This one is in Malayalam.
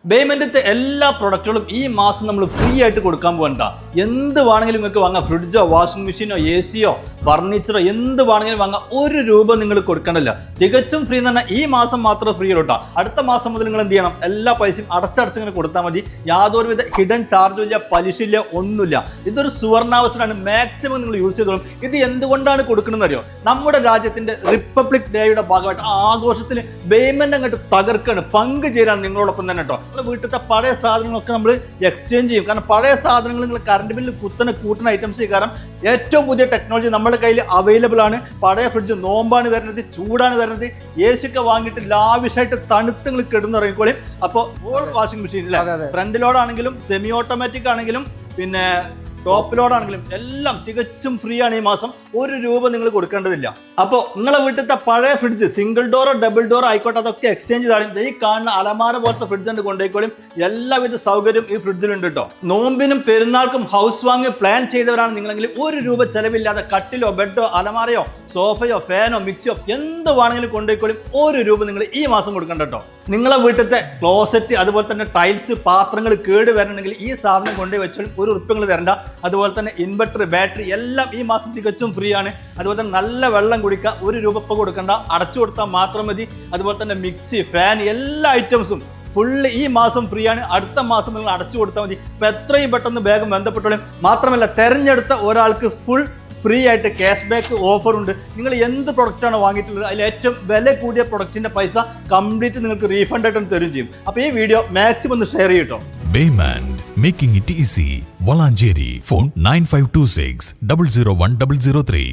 ബേയ്മെന്റത്തെ എല്ലാ പ്രൊഡക്റ്റുകളും ഈ മാസം നമ്മൾ ഫ്രീ ആയിട്ട് കൊടുക്കാൻ പോകണ്ട. എന്ത് വേണമെങ്കിലും നിങ്ങൾക്ക് വാങ്ങാം. ഫ്രിഡ്ജോ വാഷിംഗ് മെഷീനോ എ സിയോ ഫർണിച്ചറോ എന്ത് വേണമെങ്കിലും വാങ്ങാം. ₹1 നിങ്ങൾ കൊടുക്കണ്ടല്ല. തികച്ചും ഫ്രീ എന്ന് പറഞ്ഞാൽ ഈ മാസം മാത്രം ഫ്രീ കേട്ടോ. അടുത്ത മാസം മുതൽ നിങ്ങൾ എന്ത് ചെയ്യണം? എല്ലാ പൈസയും അടച്ചടച്ചിങ്ങനെ കൊടുത്താൽ മതി. യാതൊരുവിധ ഹിഡൻ ചാർജും ഇല്ല, പലിശ ഇല്ല, ഒന്നുമില്ല. ഇതൊരു സുവർണാവസരമാണ്. മാക്സിമം നിങ്ങൾ യൂസ് ചെയ്തോളും. ഇത് എന്തുകൊണ്ടാണ് കൊടുക്കണമെന്ന് അറിയോ? നമ്മുടെ രാജ്യത്തിന്റെ റിപ്പബ്ലിക് ഡേയുടെ ഭാഗമായിട്ട് ആഘോഷത്തിൽ ബേയ്മെന്റ് അങ്ങോട്ട് തകർക്കാണ്. പങ്കുചേരാണ് നിങ്ങളോടൊപ്പം തന്നെ കേട്ടോ. വീട്ടിലത്തെ പഴയ സാധനങ്ങളൊക്കെ നമ്മൾ എക്സ്ചേഞ്ച് ചെയ്യും. കാരണം പഴയ സാധനങ്ങൾ നിങ്ങൾ കറണ്ട് ബില്ല് കുത്തനെ കൂട്ടുന്ന ഐറ്റംസ്. കാരണം ഏറ്റവും പുതിയ ടെക്നോളജി നമ്മുടെ കയ്യിൽ അവൈലബിൾ ആണ്. പഴയ ഫ്രിഡ്ജ് നോമ്പാണ് വരുന്നത്, ചൂടാണ് വരുന്നത്. എ സി ഒക്കെ വാങ്ങിയിട്ട് ലാവിഷായിട്ട് തണുത്ത് നിങ്ങൾ കിടന്നിറങ്ങിക്കോളും. അപ്പോൾ വാഷിംഗ് മെഷീൻ അല്ലേ, ഫ്രണ്ട് ലോഡ് ആണെങ്കിലും സെമി ഓട്ടോമാറ്റിക് ആണെങ്കിലും പിന്നെ ടോപ്പ് ലോഡാണെങ്കിലും എല്ലാം തികച്ചും ഫ്രീ ആണ്. ഈ മാസം ₹1 നിങ്ങൾ കൊടുക്കേണ്ടതില്ല. അപ്പോൾ നിങ്ങളെ വീട്ടിലത്തെ പഴയ ഫ്രിഡ്ജ് സിംഗിൾ ഡോറോ ഡബിൾ ഡോറോ ആയിക്കോട്ടെ, അതൊക്കെ എക്സ്ചേഞ്ച് ചെയ്താലും ഈ കാണുന്ന അലമാര പോലത്തെ ഫ്രിഡ്ജ് കൊണ്ട് കൊണ്ടുപോയിക്കോളും. എല്ലാവിധ സൗകര്യം ഈ ഫ്രിഡ്ജിലുണ്ട് കേട്ടോ. നോമ്പിനും പെരുന്നാൾക്കും ഹൗസ് വാങ്ങി പ്ലാൻ ചെയ്തവരാണ് നിങ്ങളെങ്കിൽ ₹1 ചെലവില്ലാതെ കട്ടിലോ ബെഡോ അലമാരയോ സോഫയോ ഫാനോ മിക്സിയോ എന്ത് വേണമെങ്കിലും കൊണ്ടുപോയിക്കോളും. ₹1 നിങ്ങൾ ഈ മാസം കൊടുക്കണ്ട കേട്ടോ. നിങ്ങളെ വീട്ടിലത്തെ ക്ലോസറ്റ് അതുപോലെ തന്നെ ടൈൽസ് പാത്രങ്ങൾ കേട് വരണമെങ്കിൽ ഈ സാധനം കൊണ്ടുപോയി വെച്ചാൽ ₹1 നിങ്ങൾ തരണ്ട. അതുപോലെ തന്നെ ഇൻവെർട്ടർ ബാറ്ററി എല്ലാം ഈ മാസം തികച്ചും ഫ്രീ ആണ്. അതുപോലെ തന്നെ നല്ല വെള്ളം കുടിക്കുക. ₹1 ഇപ്പോൾ കൊടുക്കണ്ട, അടച്ചു കൊടുത്താൽ മാത്രം മതി. അതുപോലെ തന്നെ മിക്സി ഫാൻ എല്ലാ ഐറ്റംസും ഫുള്ള് ഈ മാസം ഫ്രീ ആണ്. അടുത്ത മാസം നിങ്ങൾ അടച്ചു കൊടുത്താൽ മതി. ഇപ്പം എത്രയും പെട്ടെന്ന് വേഗം ബന്ധപ്പെട്ടോളും. മാത്രമല്ല തെരഞ്ഞെടുത്ത ഒരാൾക്ക് ഫുൾ ഫ്രീ ആയിട്ട് ക്യാഷ് ബാക്ക് ഓഫർ ഉണ്ട്. നിങ്ങൾ എന്ത് പ്രൊഡക്റ്റാണ് വാങ്ങിയിട്ടുള്ളത് അതിൽ ഏറ്റവും വില കൂടിയ പ്രൊഡക്റ്റിന്റെ പൈസ കംപ്ലീറ്റ് നിങ്ങൾക്ക് റീഫണ്ട് ആയിട്ട് തരും ചെയ്യും. അപ്പോൾ ഈ വീഡിയോ മാക്സിമം ഒന്ന് ഷെയർ ചെയ്യട്ടോ. Bayman, making it easy. Valanjeri, phone 9526 001 003.